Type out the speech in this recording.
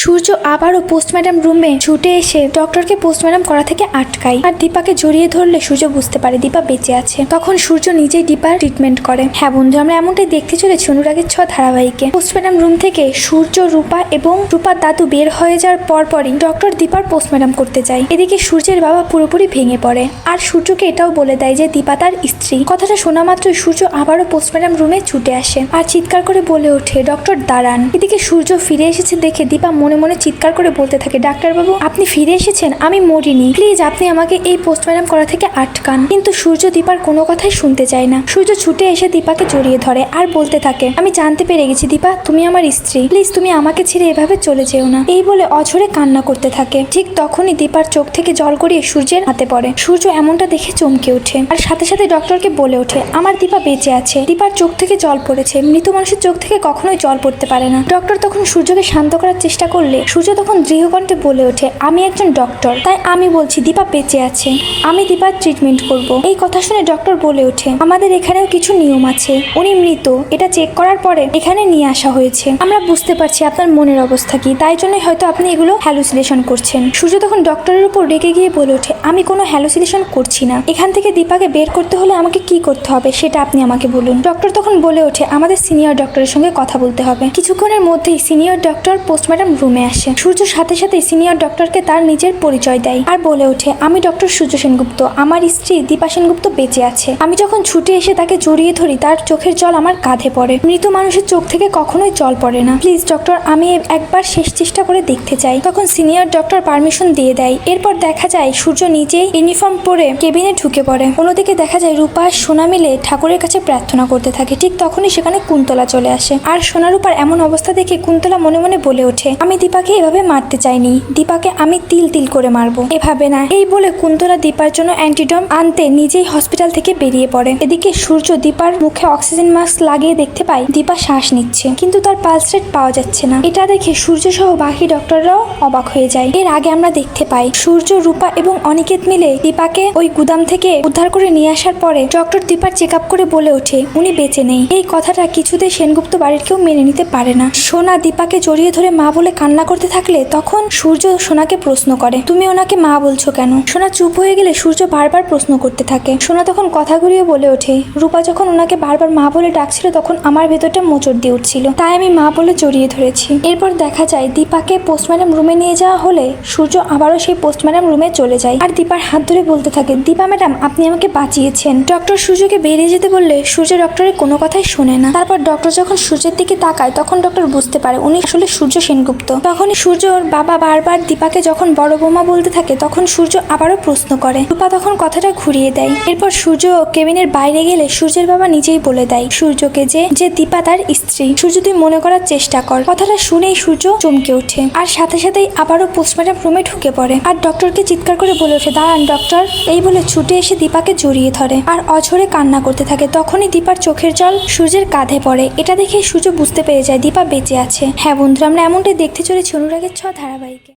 সূর্য আবারও পোস্টম্যাডাম রুমে ছুটে এসে ডক্টরকে পোস্টম্যাডাম করা থেকে আটকায় আর দীপাকে জড়িয়ে ধরলে সূর্য বুঝতে পারে দীপা বেঁচে আছে। তখন সূর্য নিজেই দীপার ট্রিটমেন্ট করে। হ্যাঁ বন্ধু, আমরা এমনটাই দেখতে চলেছি অনুরাগের 6 ধারাবাহিকে। পোস্টম্যাডাম রুম থেকে সূর্য, রূপা এবং রূপার দাদু বের হয়ে যাওয়ার পরপরই ডক্টর দীপার পোস্টম্যাডাম করতে যায়। এদিকে সূর্যের বাবা পুরোপুরি ভেঙে পড়ে আর সূর্যকে এটাও বলে দেয় যে দীপা তার স্ত্রী। কথাটা শোনা মাত্রই সূর্য আবারও পোস্টম্যাডাম রুমে ছুটে আসে আর চিৎকার করে বলে ওঠে, ডক্টর দাঁড়ান। এদিকে সূর্য ফিরে এসেছে দেখে দীপা মনে মনে চিৎকার করে বলতে থাকে, ডাক্তারবাবু আপনি ফিরে এসেছেন, আমি মরিনি, প্লিজ আপনি আমাকে এই পোস্টম্যাডাম করা থেকে আটকান। কিন্তু সূর্য দীপার কোনো কথাই শুনতে চায় না। সূর্য ছুটে এসে দীপাকে জড়িয়ে ধরে আর বলতে থাকে, আমি জানতে পেরে গেছি দীপা, তুমি আমার স্ত্রী, প্লিজ তুমি আমাকে ছেড়ে এভাবে চলে যেও না। এই বলে অঝরে কান্না করতে থাকে। ঠিক তখনই দীপার চোখ থেকে জল গড়িয়ে সূর্যের হাতে পড়ে। সূর্য এমনটা দেখে চমকে ওঠে আর সাথে সাথে ডক্টরকে বলে ওঠে, আমার দীপা বেঁচে আছে। দীপার চোখ থেকে জল পড়েছে, মৃত মানুষের চোখ থেকে কখনোই জল পড়তে পারে না। ডক্টর তখন সূর্যকে শান্ত করার চেষ্টা করলে সূর্য তখন দৃঢ়কণ্ঠে বলে ওঠে, আমি একজন ডক্টর, তাই আমি বলছি দীপা বেঁচে আছে, আমি দীপার ট্রিটমেন্ট করব। এই কথা শুনে ডক্টর বলে ওঠে, আমাদের এখানেও কিছু নিয়ম আছে, উনি মৃত, এটা চেক করার পরে এখানে নিয়ে আসা হয়েছে। আমরা বুঝতে পারছি আপনার মনের অবস্থা কি, তাই জন্যই হয়তো আপনি এগুলো হ্যালুসিনেশন করছেন। সূর্য তখন ডক্টরের উপর রেগে গিয়ে বলে ওঠে, আমি কোনো হ্যালুসিনেশন করছি না, এখান থেকে দীপাকে বের করতে হলে আমাকে কি করতে হবে সেটা আপনি আমাকে বলুন। ডক্টর তখন বলে ওঠে, আমাদের সিনিয়র ডক্টরের সঙ্গে কথা বলতে হবে। কিছুক্ষণের মধ্যেই সিনিয়র ডক্টর পোস্টম্যাডাম রুমে আসে। সূর্য সাথে সাথে সিনিয়র ডক্টরকে তার নিজের পরিচয় দেয় আর বলে ওঠে, আমি ডক্টর সূর্য সেনগুপ্ত, আমার স্ত্রী দীপা সেনগুপ্ত বেঁচে আছে। আমি যখন ছুটে এসে তাকে জড়িয়ে ধরি তার চোখের জল আমার কাঁধে পড়ে। মৃত মানুষের চোখ থেকে কখনোই জল পড়ে না, প্লিজ ডক্টর আমি একবার শেষ চেষ্টা করে দেখতে চাই। তখন সিনিয়র ডক্টর পারমিশন দিয়ে দেয়। এরপর দেখা যায় সূর্য নিজেই ইউনিফর্ম পরে কেবিনে ঢুকে পড়ে। অন্যদিকে দেখা যায় রূপা সোনা মিলে ঠাকুরের কাছে প্রার্থনা করতে থাকে। ঠিক তখনই সেখানে কুন্তলা চলে আসে আর সোনা রূপার এমন অবস্থা দেখে কুন্তলা মনে মনে বলে ওঠে, আমি দীপাকে এভাবে মারতে চাইনি, দীপাকে আমি তিল তিল করে মারবো, এভাবে না। এই বলে কুন্তলা দীপার জন্য অ্যান্টিডম আনতে নিজেই হসপিটাল থেকে বেরিয়ে পড়ে। এদিকে সূর্য দীপার মুখে অক্সিজেন মাস্ক লাগিয়ে দেখতে পায় দীপা শ্বাস নিচ্ছে, কিন্তু তার পালস রেট পাওয়া যাচ্ছে না। এটা দেখে সূর্য সহ বাকি ডক্টররাও অবাক হয়ে যায়। এর আগে আমরা দেখতে পাই সূর্য, রূপা এবং অনিকেত মিলে দীপাকে ওই গুদাম থেকে উদ্ধার করে নিয়ে আসার পরে ডক্টর দীপার চেক আপ করে বলে ওঠে উনি বেঁচে নেই। এই কথাটা কিছুতেই সেনগুপ্ত বাড়ির কেউ মেনে নিতে পারে না। সোনা দীপাকে জড়িয়ে ধরে মা বলে কান্না করতে থাকলে তখন সূর্য সোনাকে প্রশ্ন করে, তুমি ওনাকে মা বলছো কেন? সোনা চুপ হয়ে গেলে সূর্য বারবার প্রশ্ন করতে থাকে। সোনা তখন কথা ঘুরিয়ে বলে ওঠে, রূপা যখন ওনাকে বারবার মা বলে ডাকছিল তখন আমার ভেতরটা মোচড় দিয়ে উঠছিল, তাই আমি মা বলে জড়িয়ে ধরেছি। এরপর দেখা যায় দীপাকে পোস্টম্যাডাম রুমে নিয়ে যাওয়া হলে সূর্য আবারও সেই পোস্টম্যাডাম রুমে চলে যায় আর দীপার হাত ধরে বলতে থাকে, দীপা ম্যাডাম আপনি আমাকে বাঁচিয়েছেন। ডক্টর সূর্যকে বেরিয়ে যেতে বললে সূর্য ডক্টরের কোনো কথাই শোনে না। তারপর ডক্টর যখন সূর্যের দিকে তাকায় তখন ডক্টর বুঝতে পারে উনি আসলে সূর্য সেনগুপ্ত। তখনই সূর্যর বাবা বারবার দীপাকে যখন বড় বৌমা বলতে থাকে তখন সূর্য আবারও প্রশ্ন করে। রূপা তখন কথাটা ঘুরিয়ে দেয়। এরপর সূর্য কেবিনের বাইরে গেলে সূর্যের বাবা নিজেই বলে দেয় সূর্যকে যে দীপা তার স্ত্রী। সূর্য তুই মনে করার চেষ্টা কর। কথাটা শুনেই সূর্য চমকে ওঠে আর সাথে সাথেই আবারও পোস্টম্যাডাম রুমে ঢুকে পড়ে আর ডক্টরকে চিৎকার করে বলে ওঠে, দাঁড়ান ডক্টর। এই বলে ছুটে এসে দীপাকে জড়িয়ে ধরে আর অঝরে কান্না করতে থাকে। তখনই দীপার চোখের জল সূর্যের কাঁধে পড়ে। এটা দেখে সূর্য বুঝতে পেরে যায় দীপা বেঁচে আছে। হ্যাঁ বন্ধুরা, আমরা এমনটাই দেখতে চলেছি অনুরাগের 6 ধারাবাহিকে।